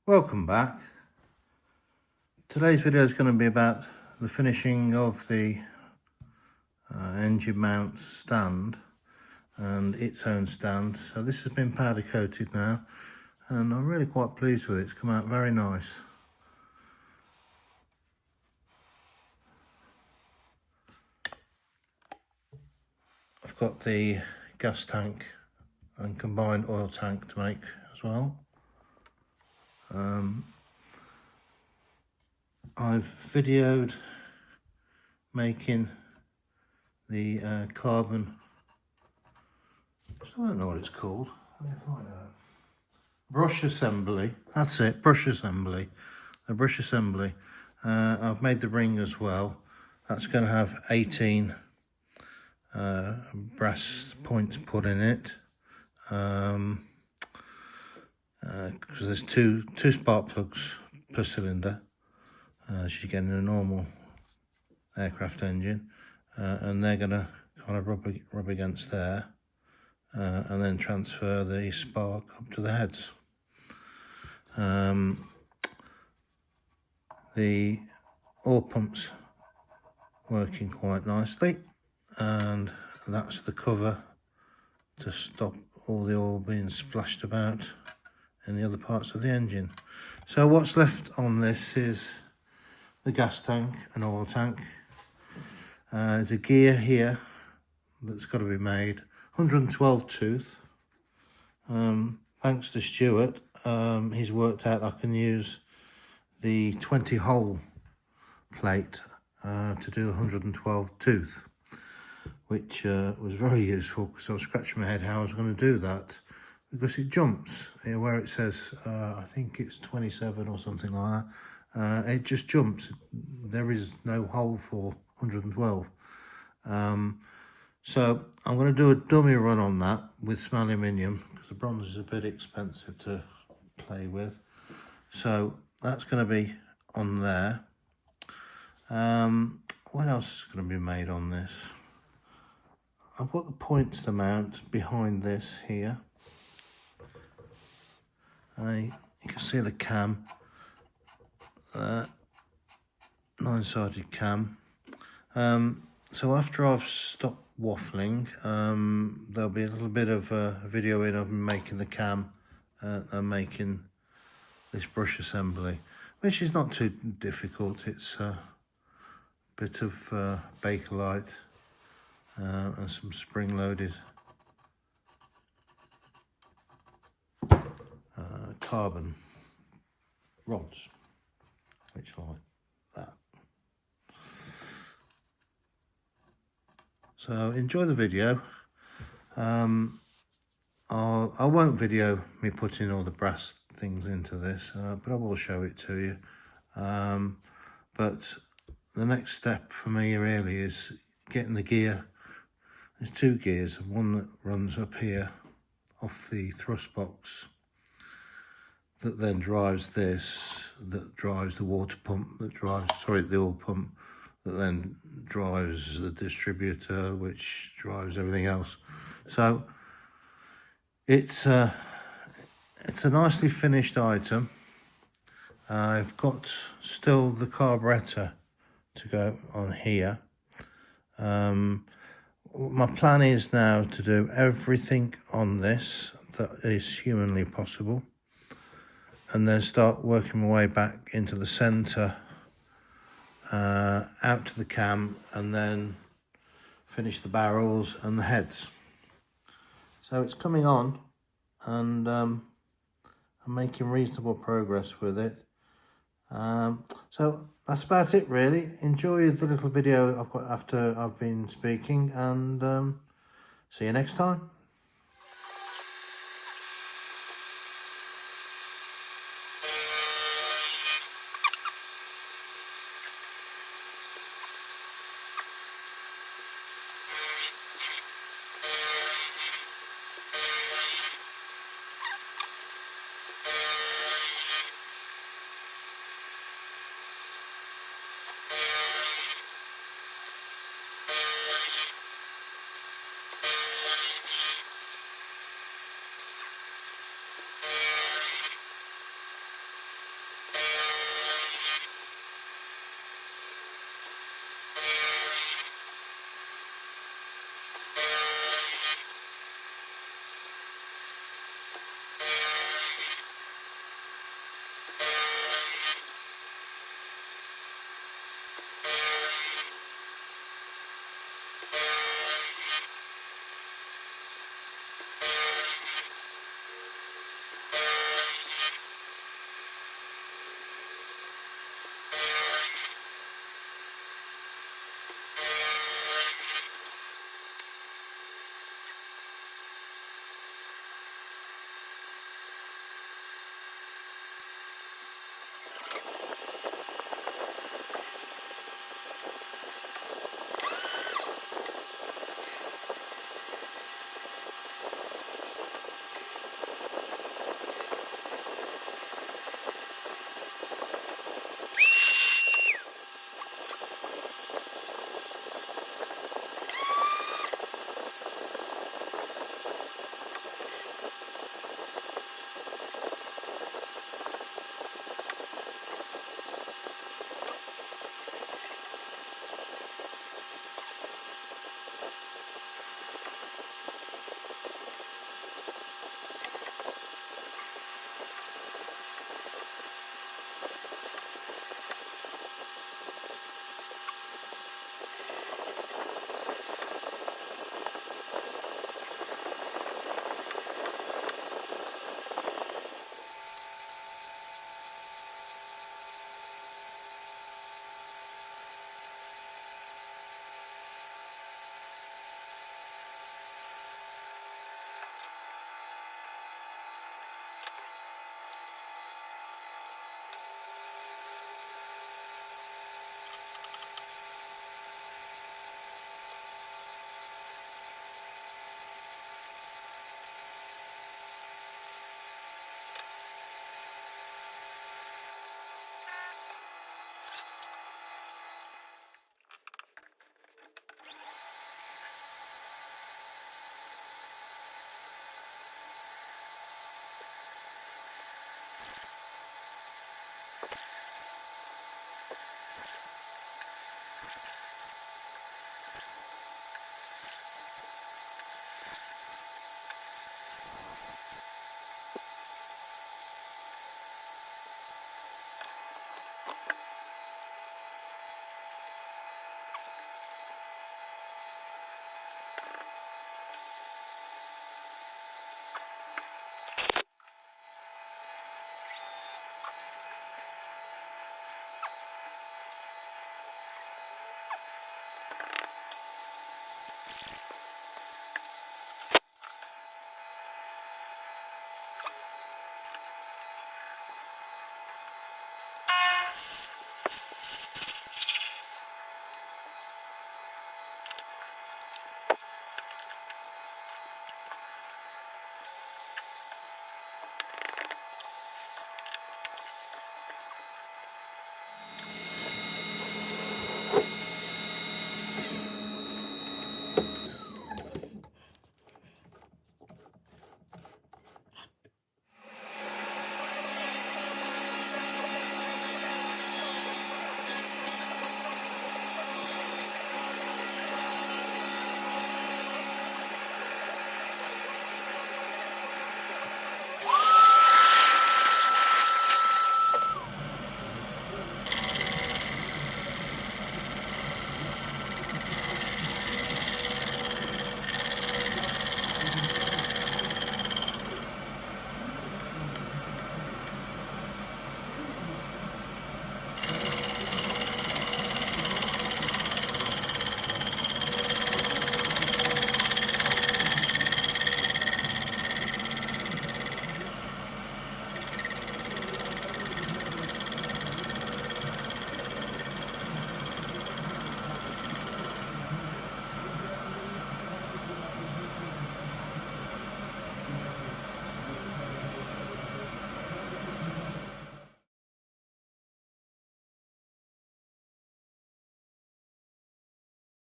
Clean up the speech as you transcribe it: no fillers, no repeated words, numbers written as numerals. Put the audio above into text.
Welcome back. Today's video is going to be about the finishing of the engine mount stand and its own stand. So this has been powder coated now and I'm really quite pleased with it. It's come out very nice. I've got the gas tank and combined oil tank to make as well. I've videoed making the carbon, I don't know what it's called, let me find out. Brush assembly, that's it, brush assembly. The brush assembly. I've made the ring as well. That's going to have 18 brass points put in it. Because there's two spark plugs per cylinder, as you get in a normal aircraft engine, and they're going to kind of rub against there, and then transfer the spark up to the heads. The oil pump's working quite nicely, and that's the cover to stop all the oil being splashed about in the other parts of the engine. So what's left on this is the gas tank and oil tank. There's a gear here that's got to be made, 112 tooth. Thanks to Stuart, he's worked out I can use the 20 hole plate to do the 112 tooth, which was very useful because I was scratching my head how I was going to do that, because it jumps where it says I think it's 27 or something like that. It just jumps. There is no hole for 112. So I'm going to do a dummy run on that with some aluminium because the bronze is a bit expensive to play with. So that's going to be on there. What else is going to be made on this? I've got the points to mount behind this here. You can see the cam, 9-sided cam. So after I've stopped waffling, there'll be a little bit of a video in of me making the cam and making this brush assembly, which is not too difficult. It's a bit of Bakelite and some spring-loaded carbon rods, which are like that. So enjoy the video. I won't video me putting all the brass things into this, but I will show it to you. But the next step for me really is getting the gear. There's two gears, one that runs up here off the thrust box that then drives this, that drives the water pump, that drives, sorry, the oil pump, that then drives the distributor, which drives everything else. So it's a nicely finished item. I've got still the carburetor to go on here. My plan is now to do everything on this that is humanly possible, and then start working my way back into the centre, out to the cam, and then finish the barrels and the heads. So it's coming on, and I'm making reasonable progress with it. So that's about it really. Enjoy the little video I've got after I've been speaking, and see you next time.